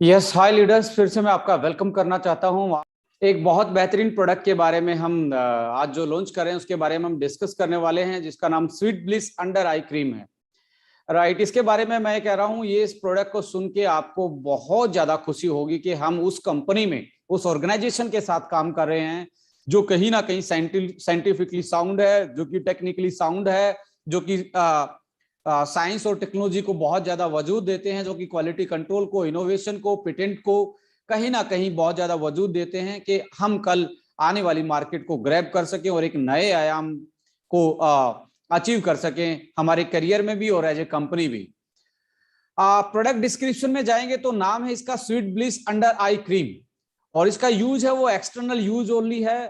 Yes, हाय leaders, फिर से मैं आपका वेलकम करना चाहता हूं। एक बहुत बेहतरीन प्रोडक्ट के बारे में हम आज जो लॉन्च कर रहे हैं उसके बारे में हम डिस्कस करने वाले हैं, जिसका नाम sweet bliss under eye cream है। राइट, इसके बारे में मैं कह रहा हूं, ये इस प्रोडक्ट को सुन के आपको बहुत ज्यादा खुशी होगी कि हम उस कंपनी में, उस ऑर्गेनाइजेशन के साथ काम कर रहे हैं जो कहीं ना कहीं साइंटिफिकली साउंड है, जो कि टेक्निकली साउंड है, जो कि साइंस और टेक्नोलॉजी को बहुत ज्यादा वजूद देते हैं, जो कि क्वालिटी कंट्रोल को, इनोवेशन को, पेटेंट को कहीं ना कहीं बहुत ज्यादा वजूद देते हैं कि हम कल आने वाली मार्केट को ग्रैब कर सकें और एक नए आयाम को अचीव कर सकें हमारे करियर में भी और एज ए कंपनी भी। प्रोडक्ट डिस्क्रिप्शन में जाएंगे तो नाम है इसका sweet bliss under eye cream, और इसका यूज है वो एक्सटर्नल यूज ओनली है।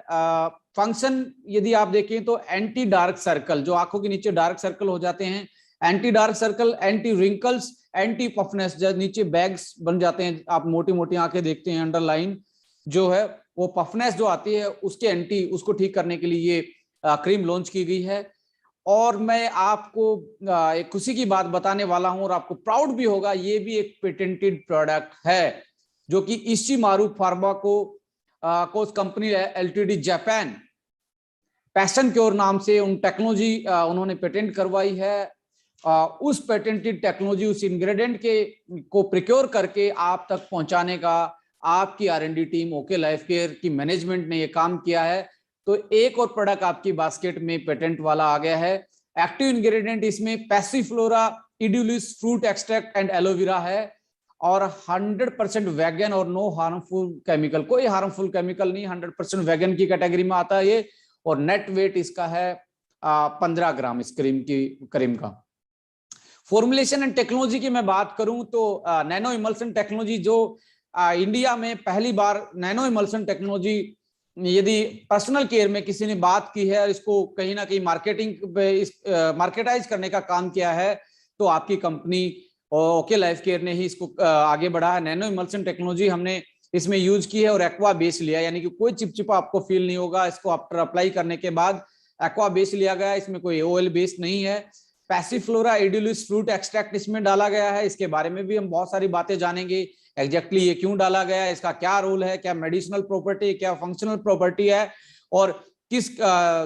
फंक्शन यदि आप देखें तो एंटी डार्क सर्कल, जो आंखों के नीचे डार्क सर्कल हो जाते हैं, anti dark circle, anti wrinkles, anti puffiness, जब नीचे बैग्स बन जाते हैं, आप मोटी मोटी आंखें देखते हैं, अंडरलाइन जो है वो पफनेस जो आती है उसके एंटी, उसको ठीक करने के लिए ये क्रीम लॉन्च की गई है। और मैं आपको एक खुशी की बात बताने वाला हूं और आपको प्राउड भी होगा, ये भी एक पेटेंटेड प्रोडक्ट है जो कि इशिमारू फार्मा को company LTD Japan passion cure नाम से उन टेक्नोलॉजी उन्होंने पेटेंट करवाई है। उस पेटेंटेड टेक्नोलॉजी, उस इंग्रेडिएंट के को प्रिक्योर करके आप तक पहुंचाने का आपकी आर&डी टीम ओके लाइफ केयर की मैनेजमेंट ने ये काम किया है। तो एक और प्रोडक्ट आपकी बास्केट में पेटेंट वाला आ गया है। एक्टिव इंग्रेडिएंट इसमें Passiflora edulis fruit extract and aloe vera है, और 100% वेगन और नो हार्मफुल केमिकल, कोई हार्मफुल केमिकल नहीं, 100% वेगन की कैटेगरी में आता है ये। और नेट वेट इसका है 15 ग्राम इस क्रीम का। फॉर्मुलेशन एंड टेक्नोलॉजी की मैं बात करूं तो नैनो इमल्सन टेक्नोलॉजी, जो इंडिया में पहली बार नैनो इमल्सन टेक्नोलॉजी यदि पर्सनल केयर में किसी ने बात की है और इसको कहीं ना कहीं मार्केटाइज करने का काम किया है, तो आपकी कंपनी ओके लाइफ केयर ने ही इसको आगे बढ़ा है। नैनो इमल्सन टेक्नोलॉजी हमने इसमें यूज की है और एक्वा बेस लिया, यानी कि कोई चिपचिपा आपको फील नहीं होगा। इसको आफ्टर अप्लाई करने के बाद एक्वा बेस लिया गया है, इसमें कोई ऑयल बेस नहीं है। पैसिफ्लोरा एडुलिस फ्रूट एक्सट्रैक्ट इसमें डाला गया है, इसके बारे में भी हम बहुत सारी बातें जानेंगे। एग्जैक्टली ये क्यों डाला गया है, इसका क्या रोल है, क्या मेडिसिनल प्रॉपर्टी, क्या फंक्शनल प्रॉपर्टी है, और किस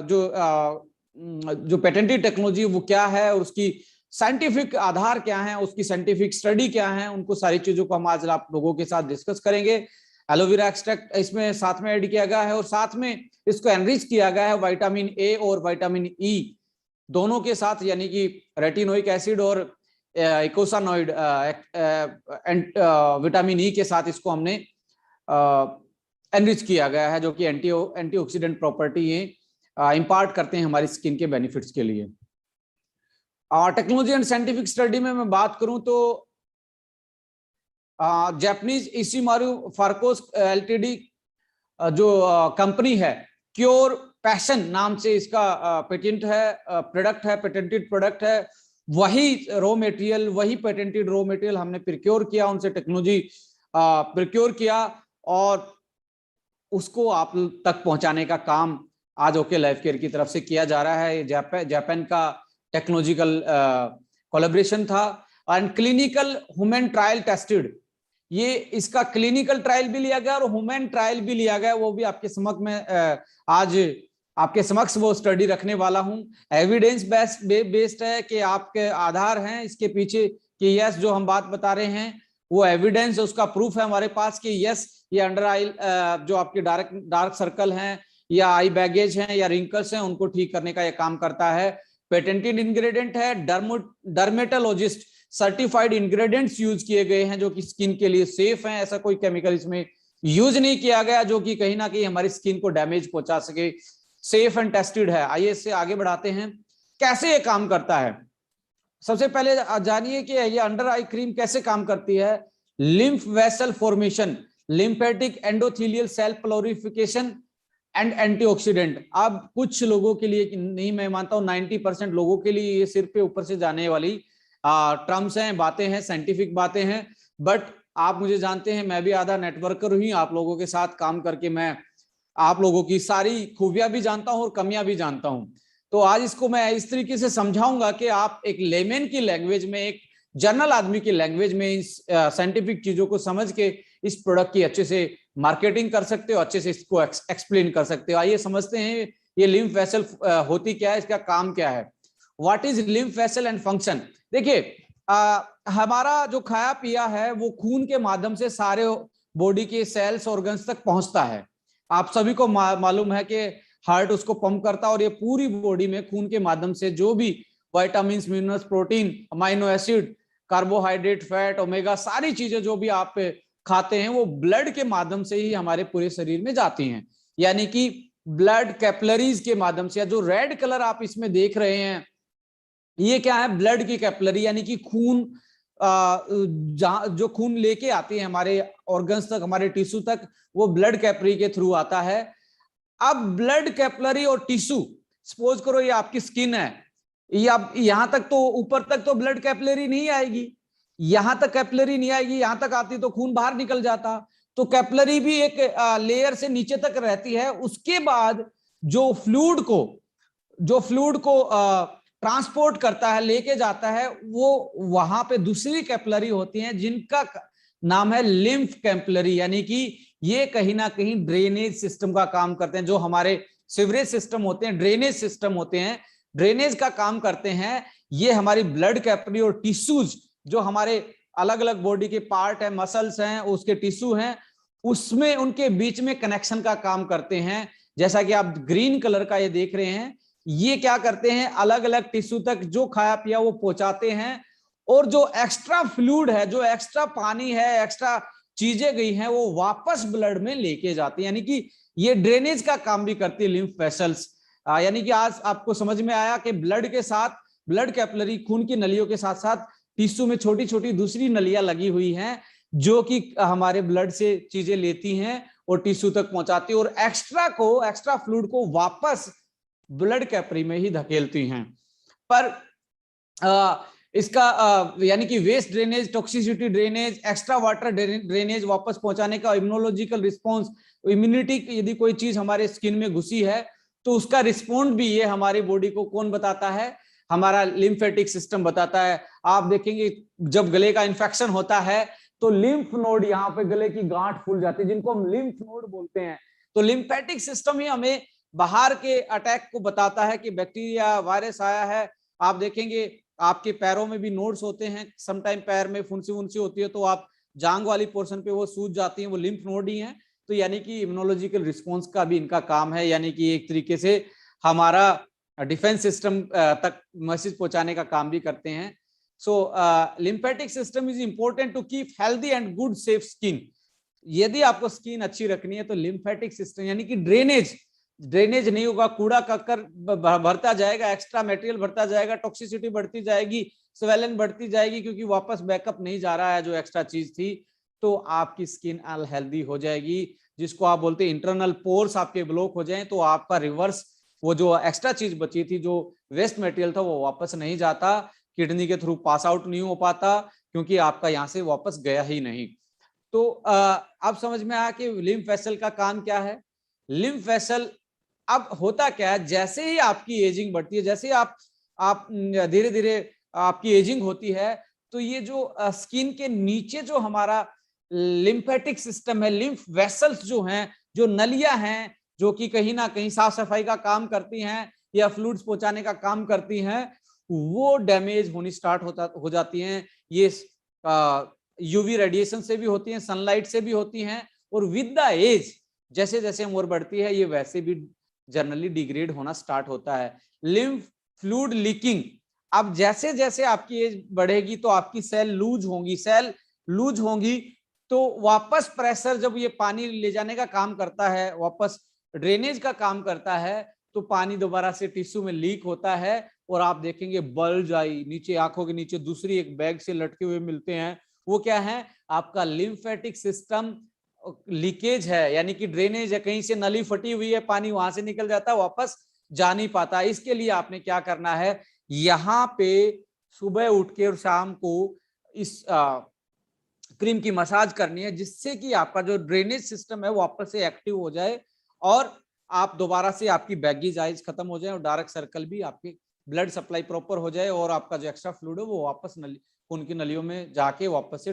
जो पेटेंटेड टेक्नोलॉजी वो क्या है, और उसकी साइंटिफिक आधार क्या है, उसकी साइंटिफिक स्टडी क्या है, उनको सारी चीजों को हम आज आप लोगों के साथ डिस्कस करेंगे। एलोवेरा एक्सट्रैक्ट इसमें साथ में ऐड किया गया है और साथ में इसको एनरिच किया गया है विटामिन ए और विटामिन ई दोनों के साथ, यानी कि रेटिनोइक एसिड और इकोसानोइड विटामिन ई के साथ इसको हमने एनरिच किया गया है, जो कि एंटीऑक्सीडेंट प्रॉपर्टी इंपार्ट करते हैं हमारी स्किन के बेनिफिट्स के लिए। टेक्नोलॉजी एंड साइंटिफिक स्टडी में मैं बात करूं तो जापानीज इशिमारू फार्कोस एलटीडी जो कंपनी है, क्योर पैशन नाम से इसका पेटेंट है, प्रोडक्ट है, पेटेंटेड प्रोडक्ट है। वही रॉ मटेरियल, वही पेटेंटेड रॉ मटेरियल हमने प्रिक्योर किया, उनसे टेक्नोलॉजी प्रिक्योर किया और उसको आप तक पहुंचाने का काम आज ओके लाइफ केयर की तरफ से किया जा रहा है। जापान का टेक्नोलॉजिकल कोलैबोरेशन था and clinical human trial tested. ये इसका क्लिनिकल ट्रायल भी लिया गया और ह्यूमन ट्रायल भी लिया गया, वो भी आपके समक्ष में आज आपके समक्ष वो स्टडी रखने वाला हूं। एविडेंस बेस्ड है कि आपके आधार हैं इसके पीछे कि यस जो हम बात बता रहे हैं वो एविडेंस, उसका प्रूफ है हमारे पास कि यस ये अंडर आई जो आपके डार्क सर्कल हैं या आई बैगेज हैं या रिंकल्स हैं, उनको ठीक करने का ये काम करता है। पेटेंटेड इंग्रेडिएंट है, डर्मेटोलॉजिस्ट सर्टिफाइड इंग्रेडिएंट्स यूज किए गए हैं जो कि स्किन के लिए सेफ हैं। ऐसा कोई केमिकल इसमें यूज नहीं किया गया जो कि कहीं ना कहीं हमारी स्किन को डैमेज पहुंचा सके। सेफ एंड टेस्टेड है। आइए इससे आगे बढ़ाते हैं, कैसे ये काम करता है। सबसे पहले जानिए कि ये अंडर आई क्रीम कैसे काम करती है। Lymph vessel formation, lymphatic endothelial cell proliferation and antioxidant. अब कुछ लोगों के लिए नहीं, मैं मानता हूं 90% लोगों के लिए ये सिर पे ऊपर से जाने वाली टर्म्स हैं, बातें हैं, साइंटिफिक बातें हैं, बट आप मुझे जानते हैं, मैं भी आधा नेटवर्कर ही, आप लोगों के साथ काम करके मैं आप लोगों की सारी खूबियां भी जानता हूं और कमियां भी जानता हूं। तो आज इसको मैं इस तरीके से समझाऊंगा कि आप एक लेमन की लैंग्वेज में, एक जनरल आदमी की लैंग्वेज में इस साइंटिफिक चीजों को समझ के इस प्रोडक्ट की अच्छे से मार्केटिंग कर सकते हो, अच्छे से इसको एक्सप्लेन कर सकते हो। आइए समझते हैं ये लिम्फ वेसल होती क्या है, इसका काम क्या है। What is lymph vessel and function. देखिए हमारा जो खाया पिया है वो खून के माध्यम से सारे बॉडी के सेल्स ऑर्गन्स तक पहुंचता है। आप सभी को मालूम है कि हार्ट उसको पंप करता है और ये पूरी बॉडी में खून के माध्यम से जो भी vitamin, minerals, protein, amino acid, carbohydrate, fat, omega, सारी चीजें जो भी आप खाते हैं वो ब्लड के माध्यम से ही हमारे पूरे शरीर में जाती हैं। यानी कि ब्लड कैपिलरीज के माध्यम से। जो रेड कलर आप इसमें देख रहे हैं ये क्या है, ब्लड की कैपिलरी, यानी कि खून जो खून लेके आती है हमारे ऑर्गन्स तक, हमारे टिश्यू तक, वो ब्लड कैपिलरी के थ्रू आता है। अब ब्लड कैपिलरी और टिश्यू, सपोज करो ये आपकी स्किन है, ये अब यहां तक तो ऊपर तक तो ब्लड कैपिलरी नहीं आएगी, यहां तक कैपिलरी नहीं आएगी, यहां तक आती तो खून बाहर निकल जाता। तो कैपिलरी भी एक लेयर से नीचे तक रहती है। उसके बाद जो फ्लूइड को ट्रांसपोर्ट करता है, लेके जाता है, वो वहां पे दूसरी कैपिलरी होती हैं जिनका नाम है लिम्फ कैपिलरी। यानी कि ये कहीं ना कहीं ड्रेनेज सिस्टम का काम करते हैं। जो हमारे सीवरेज सिस्टम होते हैं, ड्रेनेज सिस्टम होते हैं, ड्रेनेज का काम करते हैं। ये हमारी ब्लड कैपिलरी और टिश्यूज जो हमारे अलग अलग बॉडी के पार्ट है, मसल्स हैं, उसके टिश्यू हैं, उसमें उनके बीच में कनेक्शन का काम करते हैं। जैसा कि आप ग्रीन कलर का ये देख रहे हैं, ये क्या करते हैं, अलग अलग टिश्यू तक जो खाया पिया वो पहुंचाते हैं। और जो एक्स्ट्रा फ्लूइड है, जो एक्स्ट्रा पानी है, एक्स्ट्रा चीजें गई हैं, वो वापस ब्लड में लेके जाती है। यानी कि ये ड्रेनेज का काम भी करती है लिम्फ वेसल्स। यानी कि आज आपको समझ में आया कि ब्लड के साथ, ब्लड कैपिलरी खून की नलियों के साथ साथ टिश्यू में छोटी छोटी दूसरी नलियां लगी हुई हैं जो कि हमारे ब्लड से चीजें लेती हैं और टिश्यू तक पहुंचाती है और एक्स्ट्रा फ्लूइड को वापस ब्लड कैपिलरी में ही धकेलती हैं। पर इसका यानी कि waste drainage, toxicity drainage, extra water drainage वापस पहुंचाने का, इम्यूनोलॉजिकल रिस्पॉन्स, इम्यूनिटी, यदि कोई चीज हमारे स्किन में घुसी है तो उसका रिस्पॉन्ड भी ये हमारी बॉडी को कौन बताता है, हमारा लिम्फेटिक सिस्टम बताता है। आप देखेंगे जब गले का इंफेक्शन होता है तो लिम्फ नोड, यहाँ पे गले की गांठ फूल जाती है जिनको हम लिम्फ नोड बोलते हैं। तो लिम्फेटिक सिस्टम ही हमें बाहर के अटैक को बताता है कि बैक्टीरिया, वायरस आया है। आप देखेंगे आपके पैरों में भी नोड्स होते हैं, समटाइम पैर में फुंसी वुंसी होती है तो आप जांग वाली पोर्शन पे वो सूज जाती हैं, वो लिम्फ नोड ही हैं। तो यानी कि इम्यूनोलॉजिकल रिस्पॉन्स का भी इनका काम है। यानी कि एक तरीके से हमारा डिफेंस सिस्टम तक मैसेज पहुंचाने का काम भी करते हैं। So lymphatic system is important to keep healthy and good safe skin. यदि आपको स्किन अच्छी रखनी है तो लिम्फेटिक सिस्टम, यानी कि ड्रेनेज नहीं होगा, कूड़ा कक्कर भरता जाएगा, एक्स्ट्रा मटेरियल भरता जाएगा, टॉक्सिसिटी बढ़ती जाएगी, स्वेलन बढ़ती जाएगी क्योंकि वापस बैकअप नहीं जा रहा है जो एक्स्ट्रा चीज थी, तो आपकी स्किन अनहेल्दी हो जाएगी। जिसको आप बोलते हैं इंटरनल पोर्स आपके ब्लॉक हो जाएं तो आपका रिवर्स, वो जो एक्स्ट्रा चीज बची थी, जो वेस्ट मटेरियल था, वो वापस नहीं जाता, किडनी के थ्रू पास आउट नहीं हो पाता क्योंकि आपका यहाँ से वापस गया ही नहीं। तो अब समझ में आया कि लिम्फ वेसल का काम क्या है। लिम्फ वेसल अब होता क्या है, जैसे ही आपकी एजिंग बढ़ती है, जैसे ही आप धीरे धीरे आपकी एजिंग होती है, तो ये जो स्किन के नीचे जो हमारा लिम्फेटिक सिस्टम है, लिम्फ वेसल्स जो हैं, जो नलियां हैं, जो कि कहीं ना कहीं साफ सफाई का काम करती हैं या फ्लूइड्स पहुंचाने का काम करती हैं, वो डैमेज होनी स्टार्ट हो जाती हैं। ये यूवी रेडिएशन से भी होती हैं, सनलाइट से भी होती हैं, और विद द एज जैसे जैसे उम्र बढ़ती है ये वैसे भी जनरली डिग्रेड होना स्टार्ट होता है। लिम्फ फ्लूइड लीकिंग, अब जैसे जैसे आपकी एज बढ़ेगी तो आपकी सेल लूज होंगी तो वापस प्रेशर, जब ये पानी ले जाने का काम करता है, वापस ड्रेनेज का काम करता है, तो पानी दोबारा से टिश्यू में लीक होता है और आप देखेंगे बल्ज आई, नीचे आंखों के नीचे दूसरी एक बैग से लटके हुए मिलते हैं। वो क्या है, आपका लिम्फेटिक सिस्टम लीकेज है, यानी कि ड्रेनेज है, कहीं से नली फटी हुई है, पानी वहां से निकल जाता है, वापस जा नहीं पाता। इसके लिए आपने क्या करना है, यहाँ पे सुबह उठ के और शाम को इस क्रीम की मसाज करनी है, जिससे कि आपका जो ड्रेनेज सिस्टम है वापस से एक्टिव हो जाए और आप दोबारा से आपकी बैगीज आइज खत्म हो जाए और डार्क सर्कल भी, आपकी ब्लड सप्लाई प्रॉपर हो जाए और आपका जो एक्स्ट्रा फ्लूइड है वो वापस खून की नलियों में जाके वापस से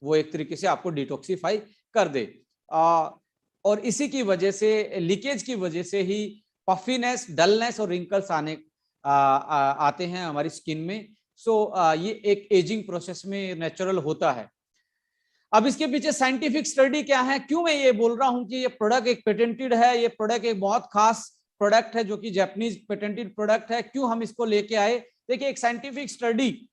वो एक तरीके से आपको डिटॉक्सिफाई कर दे। और इसी की वजह से, लीकेज की वजह से ही पफीनेस, डलनेस और रिंकल्स आते हैं हमारी स्किन में। सो ये एक एजिंग प्रोसेस में नेचुरल होता है। अब इसके पीछे साइंटिफिक स्टडी क्या है, क्यों मैं ये बोल रहा हूं कि ये प्रोडक्ट एक पेटेंटेड है, ये प्रोडक्ट एक बहुत खास प्रोडक्ट है जो कि जापानीज पेटेंटेड प्रोडक्ट है, क्यों हम इसको लेके आए। देखिए, एक scientific study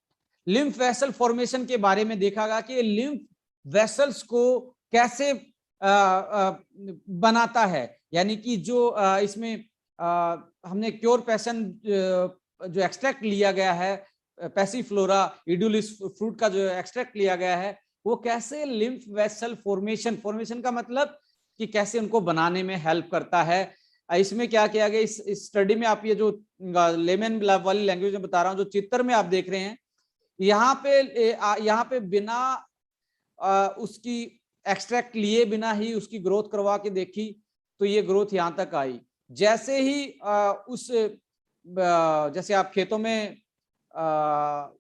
lymph vessel formation के बारे में देखा गया कि लिम्फ वेसल्स को कैसे बनाता है, यानी कि जो इसमें हमने क्योर पैशन जो एक्सट्रैक्ट लिया गया है, पैसिफ्लोरा इडुलिस फ्रूट का जो एक्सट्रैक्ट लिया गया है, वो कैसे लिम्फ वेसल फॉर्मेशन का मतलब कि कैसे उनको बनाने में हेल्प करता है। इसमें क्या किया गया इस स्टडी में, आप ये जो लेमन वाली लैंग्वेज में बता रहा हूं, जो चित्र में आप देख रहे हैं, यहाँ पे बिना उसकी एक्सट्रैक्ट लिए बिना ही उसकी ग्रोथ करवा के देखी, तो ये ग्रोथ यहाँ तक आई। जैसे ही जैसे आप खेतों में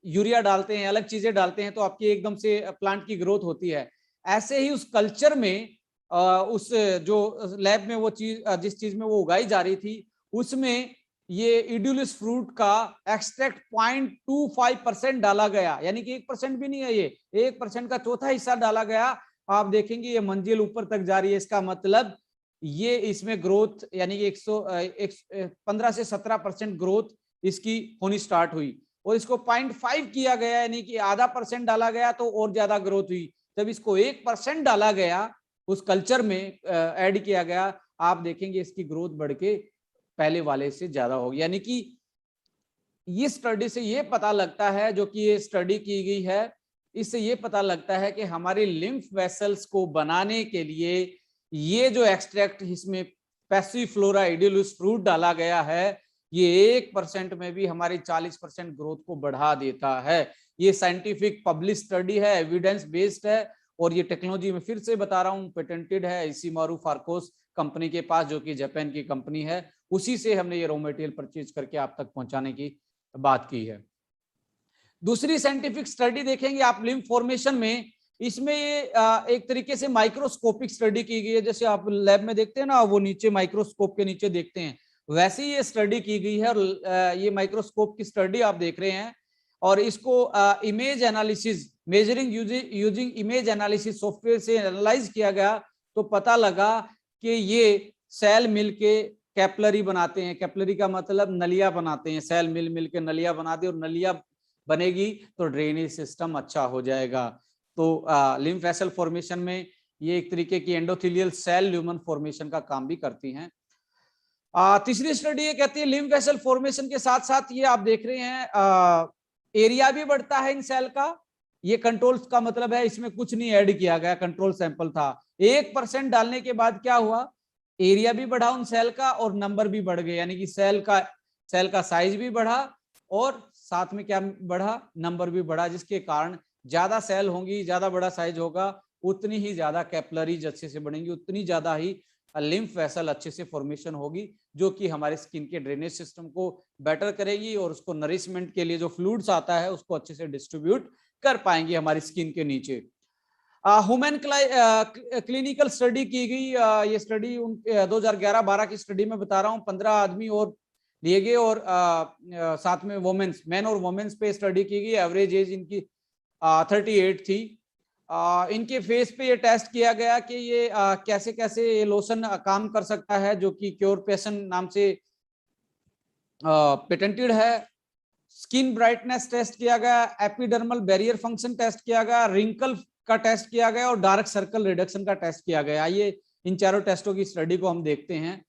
यूरिया डालते हैं, अलग चीजें डालते हैं, तो आपकी एकदम से प्लांट की ग्रोथ होती है। ऐसे ही उस कल्चर में उस जो लैब में वो चीज, जिस चीज में वो उगाई जा रही थी, उसमें ये इडुलिस फ्रूट का एक्सट्रैक्ट 0.25% डाला गया, यानी कि 1% भी नहीं है, ये 1% का चौथा हिस्सा डाला गया। आप देखेंगे ये मंजिल ऊपर तक जा रही है, इसका मतलब ये इसमें ग्रोथ, यानी कि 15 से 17% ग्रोथ इसकी होनी स्टार्ट हुई। और इसको 0.5 किया गया, यानी कि आधा % डाला गया तो और ज्यादा ग्रोथ हुई। जब इसको 1% डाला गया, उस कल्चर में ऐड किया गया, आप देखेंगे इसकी ग्रोथ बढ़ के पहले वाले से ज्यादा होगी। यानी कि ये स्टडी से ये पता लगता है, जो कि ये स्टडी की गई है, इससे ये पता लगता है कि हमारी लिम्फ वेसल्स को बनाने के लिए ये जो एक्सट्रैक्ट इसमें पैसिफ्लोरा इडुलिस फ्रूट डाला गया है, ये 1% में भी हमारी 40% ग्रोथ को बढ़ा देता है। ये साइंटिफिक पब्लिश स्टडी है, एविडेंस बेस्ड है, और ये टेक्नोलॉजी में फिर से बता रहा हूं पेटेंटेड है इशिमारू फार्कोस कंपनी के पास, जो कि जापान की कंपनी है। उसी से हमने ये रॉ मटेरियल परचेज करके आप तक पहुंचाने की बात की है। दूसरी साइंटिफिक स्टडी देखेंगे आप लिम्फ फॉर्मेशन में, इसमें ये एक तरीके से माइक्रोस्कोपिक स्टडी की गई है। जैसे आप लैब में देखते हैं ना, वो नीचे माइक्रोस्कोप के नीचे देखते हैं, वैसे ही ये स्टडी की गई है। और ये माइक्रोस्कोप की स्टडी आप देख रहे हैं, और इसको image analysis, measuring using image analysis software से एनालाइज किया गया, तो पता लगा कि ये सेल मिलके कैपलरी बनाते हैं। कैपलरी का मतलब नलिया बनाते हैं, सेल मिल के नलिया बना दे, और नलिया बनेगी तो ड्रेनेज सिस्टम अच्छा हो जाएगा। तो लिम्फ वेसल फॉर्मेशन में ये एक तरीके की एंडोथेलियल सेल ल्यूमन फॉर्मेशन का काम भी करती हैं। तीसरी स्टडी ये कहती है लिम्फ वेसल फॉर्मेशन के साथ साथ ये आप देख रहे हैं एरिया भी बढ़ता है इन सेल का। ये कंट्रोल का मतलब है इसमें कुछ नहीं ऐड किया गया, कंट्रोल सैंपल था। 1% डालने के बाद क्या हुआ, एरिया भी बढ़ा उन सेल का और नंबर भी बढ़ गए, यानी कि सेल का साइज भी बढ़ा और साथ में क्या बढ़ा, नंबर भी बढ़ा, जिसके कारण ज्यादा सेल होंगी, ज्यादा बड़ा साइज होगा, उतनी ही ज्यादा कैपिलरीज अच्छे से बनेंगी, उतनी ज्यादा ही लिम्फ वेसल अच्छे से फॉर्मेशन होगी, जो कि हमारे स्किन के ड्रेनेज सिस्टम को बेटर करेगी और उसको नरिशमेंट के लिए जो फ्लूइड्स आता है उसको अच्छे से डिस्ट्रीब्यूट कर पाएंगे हमारी स्किन के नीचे। ह्यूमन क्लिनिकल स्टडी की गई। ये स्टडी 2011-12 की स्टडी में बता रहा हूँ, 15 आदमी और लिए गए और साथ में वोमेन्स, मैन और वोमेन्स पे स्टडी की गई। एवरेज एज इनकी 38 थी। इनके फेस पे ये टेस्ट किया गया कि ये कैसे कैसे ये लोशन काम कर सकता है, जो कि क्योर पैशन नाम से पेटेंटेड है। स्किन ब्राइटनेस टेस्ट किया गया, एपिडर्मल बैरियर फंक्शन टेस्ट किया गया, रिंकल का टेस्ट किया गया और डार्क सर्कल रिडक्शन का टेस्ट किया गया। आइए इन चारों टेस्टों की स्टडी को हम देखते हैं।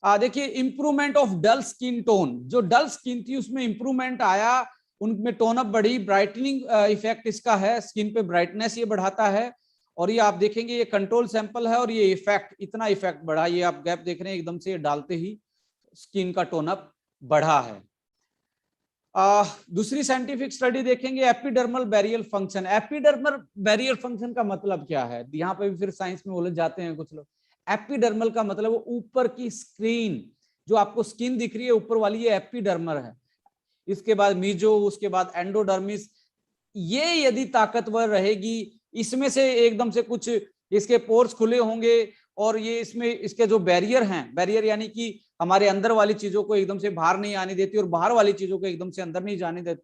देखिए, improvement of dull skin tone, जो डल स्किन थी उसमें इंप्रूवमेंट आया, उनमें टोन अप बढ़ी, ब्राइटनिंग इफेक्ट इसका है, स्किन पे ब्राइटनेस ये बढ़ाता है। और ये आप देखेंगे ये कंट्रोल सैंपल है और ये इफेक्ट, इतना इफेक्ट बढ़ा, ये आप गैप देख रहे हैं, एकदम से डालते ही स्किन का टोन अप बढ़ा है। दूसरी साइंटिफिक स्टडी देखेंगे epidermal barrier function. Epidermal barrier function का मतलब क्या है, यहाँ पे भी फिर साइंस में उलझ जाते हैं कुछ लोग। एपिडर्मल का मतलब वो ऊपर की स्क्रीन, जो आपको स्किन दिख रही है ऊपर वाली, ये एपिडर्मल है। इसके बाद मीजो, उसके बाद एंडोडर्मिस, ये यदि ताकतवर रहेगी, इसमें से एकदम से कुछ इसके पोर्स खुले होंगे और ये इसमें इसके जो बैरियर हैं, बैरियर यानी कि हमारे अंदर वाली चीजों को एकदम से बाहर नहीं आने देती और बाहर वाली चीजों को एकदम से अंदर नहीं जाने देती,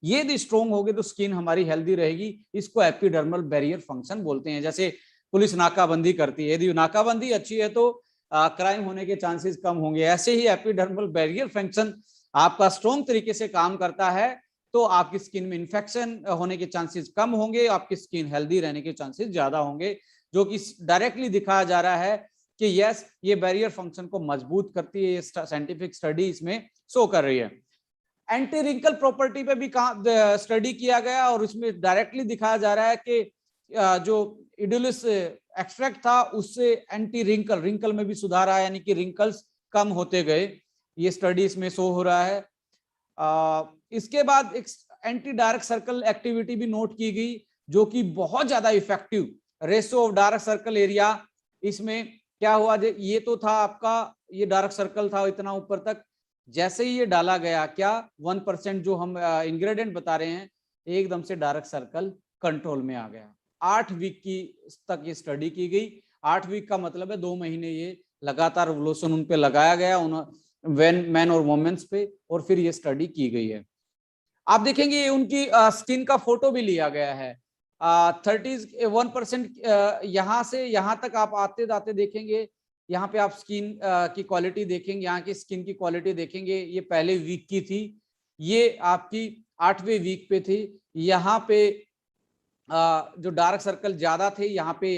ये यदि स्ट्रोंग होगी तो स्किन हमारी हेल्दी रहेगी। इसको एपिडर्मल बैरियर फंक्शन बोलते हैं। जैसे पुलिस नाकाबंदी करती है, यदि नाकाबंदी अच्छी है तो क्राइम होने के चांसेस कम होंगे। ऐसे ही एपिडर्मल बैरियर फंक्शन आपका स्ट्रोंग तरीके से काम करता है तो आपकी स्किन में इंफेक्शन होने के चांसेस कम होंगे, आपकी स्किन हेल्दी रहने के चांसेस ज्यादा होंगे, जो कि डायरेक्टली दिखाया जा रहा है कि यस, ये बैरियर फंक्शन को मजबूत करती है। ये साइंटिफिक स्टडी इसमें शो कर रही है। एंटी रिंकल प्रॉपर्टी पे भी स्टडी किया गया और इसमें डायरेक्टली दिखाया जा रहा है कि जो इडुलिस एक्सट्रैक्ट था उससे एंटी रिंकल, रिंकल में भी सुधार आया, यानी कि रिंकल्स कम होते गए। ये स्टडी इसमें शो हो रहा है। इसके बाद एक एंटी डार्क सर्कल एक्टिविटी भी नोट की गई, जो कि बहुत ज्यादा effective. Ratio of dark circle area, इसमें क्या हुआ, ये तो था आपका, ये डार्क सर्कल था इतना ऊपर तक, जैसे ही ये डाला गया, क्या 1% जो हम इंग्रेडिएंट बता रहे हैं, एकदम से डार्क सर्कल कंट्रोल में आ गया। 8 वीक की तक ये स्टडी की गई। 8 वीक का मतलब है 2 महीने ये लगातार लोशन उन पे लगाया गया, मैन और वुमेन्स पे, और फिर ये स्टडी की गई है। आप देखेंगे उनकी स्किन का फोटो भी लिया गया है। 31% यहाँ से यहाँ तक आप आते जाते देखेंगे, यहाँ पे आप स्किन की क्वालिटी देखेंगे, यहाँ की स्किन की क्वालिटी देखेंगे। ये पहले वीक की थी, ये आपकी 8वें वीक पे थी। यहाँ पे जो डार्क सर्कल ज्यादा थे, यहाँ पे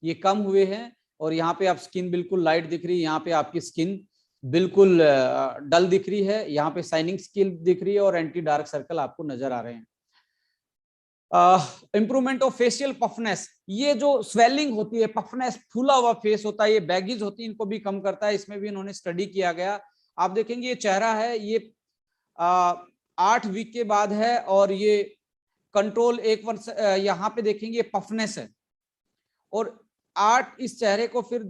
ये कम हुए हैं, और यहाँ पे आप स्किन बिल्कुल लाइट दिख रही है, यहाँ पे आपकी स्किन बिल्कुल डल दिख रही है, यहाँ पे शाइनिंग स्किन दिख रही है, और एंटी डार्क सर्कल आपको नजर आ रहे हैं। इंप्रूवमेंट ऑफ फेशियल पफनेस, ये जो स्वेलिंग होती है, पफनेस, फूला हुआ फेस होता है, ये बैगीज होती है, इनको भी कम करता है। इसमें भी इन्होंने स्टडी किया गया। आप देखेंगे ये चेहरा है, ये 8 वीक के बाद है, और ये कंट्रोल 1 वर्ष, यहाँ पे देखेंगे पफनेस है, और 8 इस चेहरे को फिर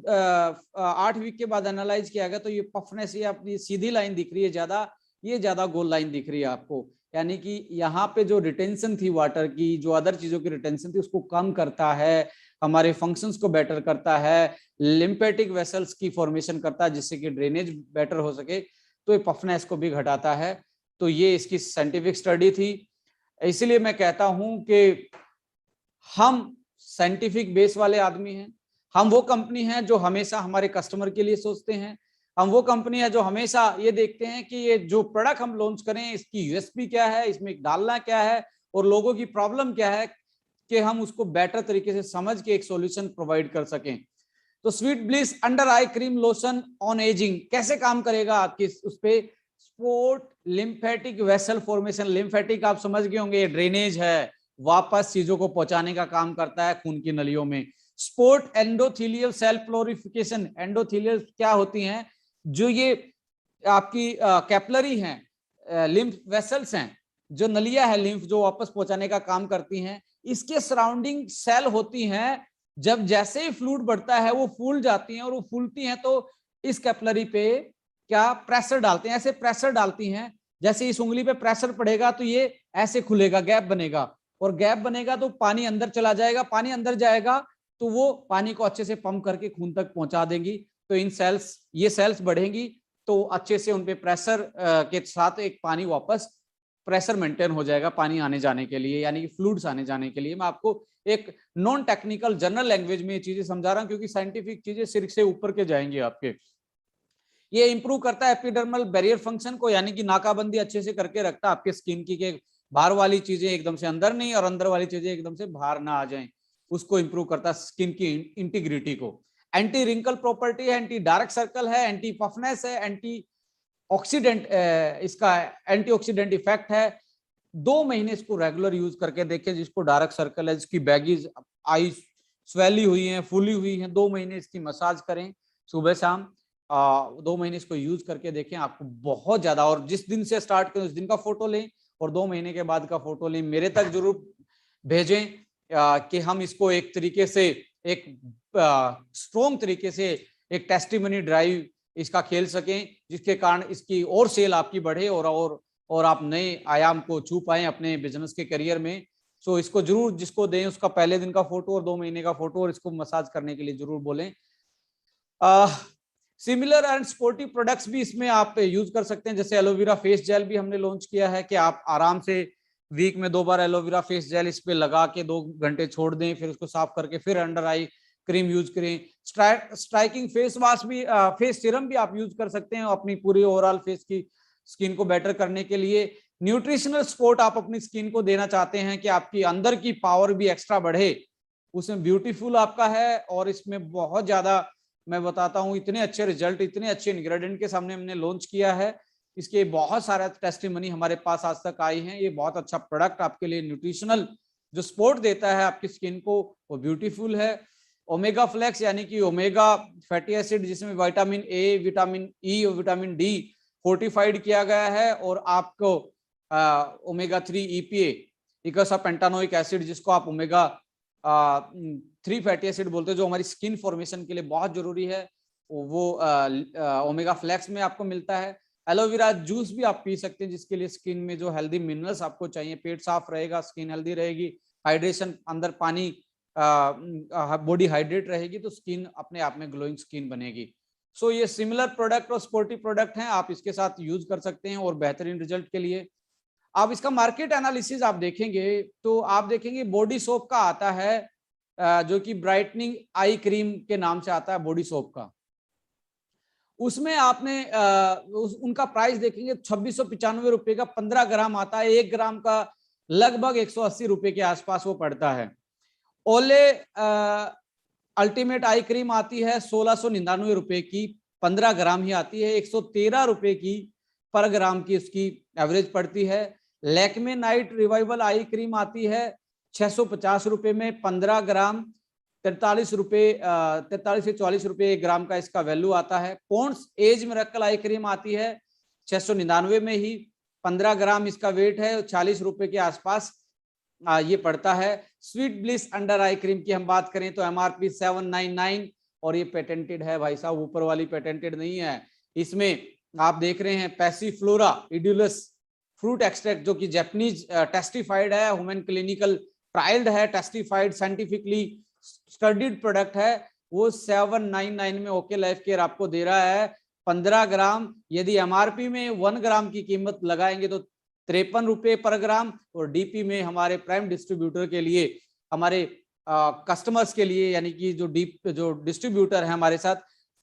8 वीक के बाद एनालाइज किया गया, तो ये पफनेस, ये अपनी सीधी लाइन दिख रही है ज्यादा, ये ज्यादा गोल लाइन दिख रही है आपको, यानी कि यहाँ पे जो रिटेंशन थी वाटर की, जो अदर चीजों की रिटेंशन थी, उसको कम करता है, हमारे फंक्शंस को बेटर करता है, लिम्फेटिक वेसल्स की फॉर्मेशन करता है, जिससे कि ड्रेनेज बेटर हो सके, तो ये पफनेस को भी घटाता है। तो ये इसकी साइंटिफिक स्टडी थी। इसलिए मैं कहता हूं कि हम साइंटिफिक बेस वाले आदमी हैं। हम वो कंपनी है जो हमेशा हमारे कस्टमर के लिए सोचते हैं। हम वो कंपनी है जो हमेशा ये देखते हैं कि ये जो प्रोडक्ट हम लॉन्च करें, इसकी यूएसपी क्या है, इसमें डालना क्या है, और लोगों की प्रॉब्लम क्या है, कि हम उसको बेटर तरीके से समझ के एक सॉल्यूशन प्रोवाइड कर सकें। तो sweet bliss under eye cream lotion on ageing कैसे काम करेगा आपकी उस पे, sport lymphatic vessel formation, lymphatic आप समझ गए होंगे, ये ड्रेनेज है, वापस चीजों को पहुंचाने का काम करता है खून की नलियों में। स्पोर्ट एंडोथेलियल सेल प्लोरिफिकेशन, एंडोथेलियल क्या होती हैं, जो ये आपकी कैपलरी हैं, लिम्फ वेसल्स हैं, जो नलियां है लिम्फ, जो वापस पहुंचाने का काम करती हैं, इसके सराउंडिंग सेल होती हैं, जब जैसे ही फ्लूइड बढ़ता है वो फूल जाती हैं, और वो फूलती हैं तो इस कैपलरी पे क्या प्रेशर डालते हैं, ऐसे प्रेशर डालती हैं, जैसे इस उंगली पे प्रेशर पड़ेगा तो ये ऐसे खुलेगा, गैप बनेगा, और गैप बनेगा तो पानी अंदर चला जाएगा, पानी अंदर जाएगा तो वो पानी को अच्छे से पंप करके खून तक पहुंचा देंगी। तो इन सेल्स, ये सेल्स बढ़ेंगी तो अच्छे से उनपे प्रेशर के साथ एक पानी वापस प्रेशर मेंटेन हो जाएगा पानी आने जाने के लिए, यानी कि फ्लूइड्स आने जाने के लिए। मैं आपको एक नॉन टेक्निकल जनरल लैंग्वेज में ये चीजें समझा रहा हूं, क्योंकि साइंटिफिक चीजें सिर से ऊपर के जाएंगे आपके। ये इंप्रूव करता है एपिडर्मल बैरियर फंक्शन को, यानी कि नाकाबंदी अच्छे से करके रखता है आपके स्किन की, के बाहर वाली चीजें एकदम से अंदर नहीं और अंदर वाली चीजें एकदम से बाहर ना आ जाएं, उसको इंप्रूव करता है स्किन की इंटीग्रिटी को। एंटी रिंकल प्रॉपर्टी है, एंटी डार्क सर्कल है, एंटी पफनेस है, एंटी ऑक्सीडेंट, इसका एंटीऑक्सीडेंट इफेक्ट है। 2 महीने इसको रेगुलर यूज करके देखें, जिसको डार्क सर्कल है, जिसकी बैगीज आई स्वेली हुई हैं, फूली हुई हैं, 2 महीने इसकी मसाज करें सुबह शाम, 2 महीने इसको यूज करके देखें, आपको बहुत ज्यादा, और जिस दिन से स्टार्ट करें उस दिन का फोटो लें और 2 महीने के बाद का फोटो लें, मेरे तक जरूर भेजें, कि हम इसको एक तरीके से एक स्ट्रॉन्ग तरीके से एक टेस्टिमनी ड्राइव इसका खेल सकें, जिसके कारण इसकी और सेल आपकी बढ़े और और आप नए आयाम को छू पाए अपने बिजनेस के करियर में। सो इसको जरूर जिसको दें उसका पहले दिन का फोटो और 2 महीने का फोटो, और इसको मसाज करने के लिए जरूर बोलें। सिमिलर एंड स्पोर्टिव प्रोडक्ट्स भी इसमें आप यूज कर सकते हैं, जैसे एलोवेरा फेस जेल भी हमने लॉन्च किया है कि आप आराम से वीक में 2 बार एलोवेरा फेस जेल इस पे लगा के 2 घंटे छोड़ दें, फिर उसको साफ करके फिर अंडर आई क्रीम यूज करें। स्ट्राइकिंग फेस वॉश भी, फेस सीरम भी आप यूज कर सकते हैं अपनी पूरी ओवरऑल फेस की स्किन को बेटर करने के लिए। न्यूट्रिशनल सपोर्ट आप अपनी स्किन को देना चाहते हैं कि आपकी अंदर की पावर भी एक्स्ट्रा बढ़े, उसमें ब्यूटीफुल आपका है। और इसमें बहुत ज्यादा मैं बताता हूं, इतने अच्छे रिजल्ट, इतने अच्छे इंग्रेडिएंट के सामने हमने लॉन्च किया है, इसके बहुत सारा टेस्टिमनी हमारे पास आज तक आई है। ये बहुत अच्छा प्रोडक्ट आपके लिए न्यूट्रिशनल जो सपोर्ट देता है आपकी स्किन को, वो ब्यूटीफुल है। ओमेगा फ्लेक्स यानी कि ओमेगा फैटी एसिड, जिसमें विटामिन ए, विटामिन ई और विटामिन डी फोर्टिफाइड किया गया है, और आपको ओमेगा 3 EPA इकोसापेंटानोइक एसिड, जिसको आप ओमेगा 3 फैटी एसिड बोलते हैं, जो हमारी स्किन फॉर्मेशन के लिए बहुत जरूरी है, वो ओमेगा फ्लेक्स में आपको मिलता है। एलोवेरा जूस भी आप पी सकते हैं, जिसके लिए स्किन में जो हेल्दी मिनरल्स आपको चाहिए, पेट साफ रहेगा, स्किन हेल्दी रहेगी, हाइड्रेशन, अंदर पानी, बॉडी हाइड्रेट रहेगी, तो स्किन अपने आप में ग्लोइंग स्किन बनेगी। सो ये सिमिलर प्रोडक्ट और स्पोर्टिव प्रोडक्ट हैं, आप इसके साथ यूज कर सकते हैं और बेहतरीन रिजल्ट के लिए। आप इसका मार्केट एनालिसिस आप देखेंगे तो आप देखेंगे बॉडी सोप का आता है, जो कि ब्राइटनिंग आई क्रीम के नाम से आता है बॉडी सोप का। उसमें आपने उनका प्राइस देखेंगे 2695 रुपए का 15 ग्राम आता है, 1 ग्राम का लगभग 180 रुपए के आसपास वो पड़ता है। ओले अल्टीमेट आई क्रीम आती है 1699 रुपए की, 15 ग्राम ही आती है, 113 रुपए की पर ग्राम की उसकी एवरेज पड़ती है। लैक्मे नाइट रिवाइवल आई क्रीम आती है 650 रुपए में, 15 ग्राम, 43 रुपए, 43 से 44 रुपए 1 ग्राम का इसका वैल्यू आता है। Pond's Age Miracle eye cream आती है 699 में ही, 15 ग्राम इसका वेट है, 40 रुपए के आसपास ये पड़ता है। Sweet bliss under eye cream की हम बात करें तो MRP 799, और ये पेटेंटेड है भाई साहब, ऊपर वाली पेटेंटेड नहीं है। इसमें आप देख रहे हैं पैसीफ्लोरा इड्यूलस फ्रूट एक्सट्रैक्ट, जो कि जापानीज टेस्टिफाइड है, ह्यूमन क्लिनिकल ट्रायल्ड है, टेस्टिफाइड साइंटिफिकली स्टडीड प्रोडक्ट है, वो 799 में ओके लाइफ केयर आपको दे रहा है। 15 ग्राम, यदि MRP में 1 ग्राम की कीमत लगाएंगे तो 53 रुपए पर ग्राम, और DP में हमारे प्राइम डिस्ट्रीब्यूटर के लिए, हमारे कस्टमर्स के लिए, यानी कि जो डिस्ट्रीब्यूटर है हमारे साथ,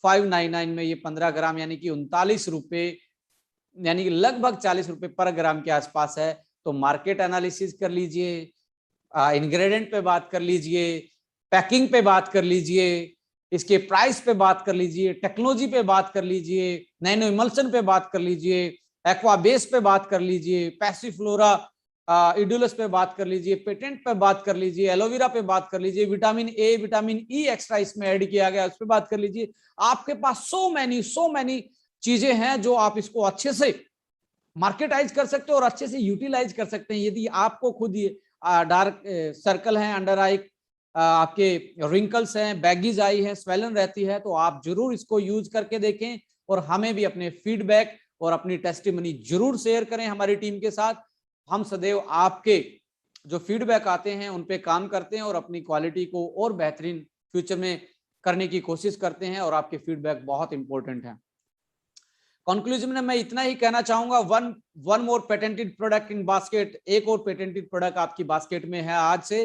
599 में ये 15 ग्राम यानी कि 39 रुपए, यानी कि लगभग 40 रुपए पर ग्राम के आसपास है। तो मार्केट एनालिसिस कर लीजिए, इंग्रेडिएंट पे बात कर लीजिए, पैकिंग पे बात कर लीजिए, इसके प्राइस पे बात कर लीजिए, टेक्नोलॉजी पे बात कर लीजिए, नैनो इमल्शन पे बात कर लीजिए, एक्वा बेस पे बात कर लीजिए, पैसीफ्लोरा इडुलस पे बात कर लीजिए, पेटेंट पे बात कर लीजिए, एलोवेरा पे बात कर लीजिए, vitamin A, vitamin E extra इसमें ऐड किया गया, उस पे बात कर लीजिए। आपके पास सो मैनी चीजें हैं जो आप इसको अच्छे से मार्केटाइज कर सकते हो और अच्छे से यूटिलाइज कर सकते हैं। यदि आपको खुद ये डार्क सर्कल है अंडर आई, आपके रिंकल्स हैं, बैगीज आई है, स्वेलन रहती है, तो आप जरूर इसको यूज करके देखें और हमें भी अपने फीडबैक और अपनी टेस्टिमनी जरूर शेयर करें हमारी टीम के साथ। हम सदैव आपके जो फीडबैक आते हैं उन पे काम करते हैं और अपनी क्वालिटी को और बेहतरीन फ्यूचर में करने की कोशिश करते हैं, और आपके फीडबैक बहुत इंपॉर्टेंट है। कंक्लूजन में मैं इतना ही कहना चाहूंगा, one more patented product in basket, एक और पेटेंटेड प्रोडक्ट आपकी बास्केट में है आज से।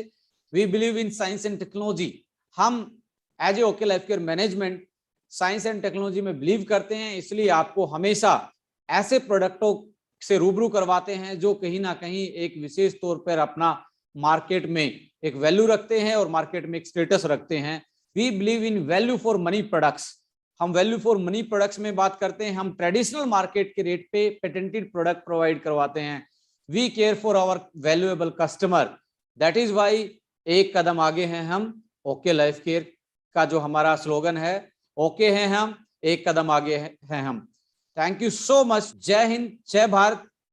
We believe in science and technology, हम as a okay life care management science and technology में बिलीव करते हैं, इसलिए आपको हमेशा ऐसे प्रोडक्टों से रूबरू करवाते हैं जो कहीं ना कहीं एक विशेष तौर पर अपना मार्केट में एक वैल्यू रखते हैं और मार्केट में एक स्टेटस रखते हैं। We believe in value for money products, हम वैल्यू फॉर मनी प्रोडक्ट्स में बात करते हैं। हम ट्रेडिशनल मार्केट के रेट पे पेटेंटेड प्रोडक्ट प्रोवाइड करवाते हैं। We care for our valuable customer, that is why एक कदम आगे हैं हम। ओके लाइफ केयर का जो हमारा स्लोगन है, ओके हैं हम, एक कदम आगे हैं हम। Thank you so much. जय हिंद, जय भारत,